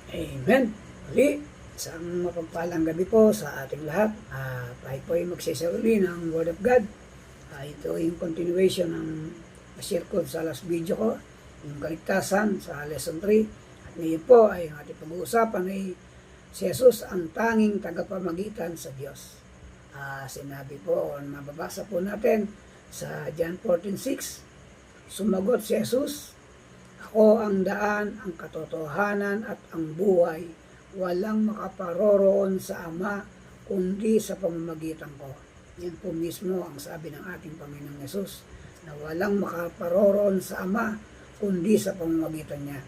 Amen. Uli, isang mapagpalang gabi po sa ating lahat. Tayo po ay magsishare uli ng Word of God. Ito yung continuation ng share ko sa last video ko, yung kaligtasan sa lesson 3. At ngayon po ay ang ating pag-uusapan ay si Jesus ang tanging tagapamagitan sa Diyos. Sinabi po, mababasa po natin sa John 14:6, sumagot si Jesus, "Ako ang daan, ang katotohanan at ang buhay. Walang makaparoroon sa Ama kundi sa pamamagitan ko." Yan po mismo ang sabi ng ating Panginoong Yesus, na walang makaparoroon sa Ama kundi sa pamamagitan niya.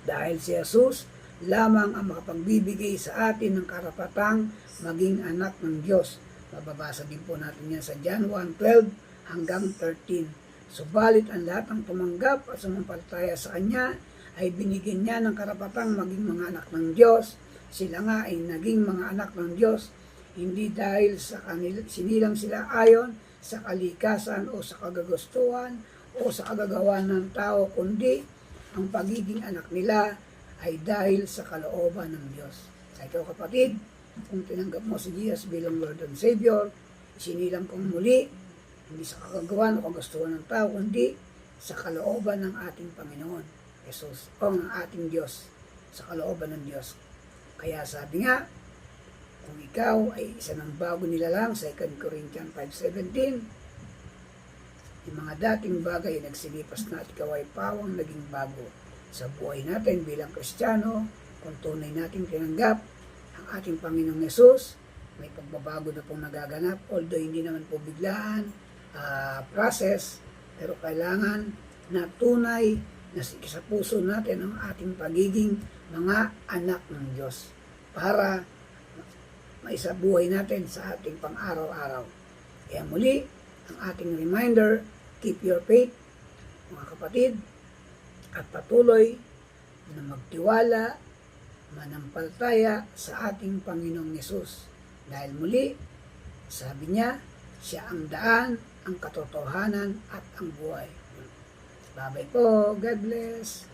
Dahil si Jesus lamang ang makapagbibigay sa atin ng karapatang maging anak ng Diyos. Mababasa din po natin yan sa John 1:12 hanggang 13. Subalit ang lahat ng tumanggap at sumampalataya sa Kanya ay binigyan niya ng karapatang maging mga anak ng Diyos. Sila nga ay naging mga anak ng Diyos, hindi dahil sa sinilang sila ayon sa kalikasan o sa kagagustuhan o sa kagagawan ng tao, kundi ang pagiging anak nila ay dahil sa kalooban ng Diyos. Sa ikaw kapatid, kung tinanggap mo si Jesus bilang Lord and Savior, sinilang kong muli, hindi sa kagagawan o kagustuhan ng tao, kundi sa kalooban ng ating Panginoon Jesus o ng ating Diyos, sa kalooban ng Diyos. Kaya sabi nga, kung ikaw ay isa ng bago nilalang, 2 Corinthians 5:17, yung mga dating bagay ay nagsilipas na at ikaw ay pawang naging bago. Sa buhay natin bilang Kristiyano, kung tunay nating tinanggap ang ating Panginoong Yesus, may pagbabago na pong nagaganap, although hindi naman po biglaan, process, pero kailangan na tunay na sa puso natin ang ating pagiging mga anak ng Diyos para maisabuhay natin sa ating pang-araw-araw. Kaya muli, ang ating reminder, keep your faith, mga kapatid, at patuloy na magtiwala, manampalataya sa ating Panginoong Yesus. Dahil muli, sabi niya, siya ang daan, ang katotohanan at ang buhay. Bye-bye po. God bless.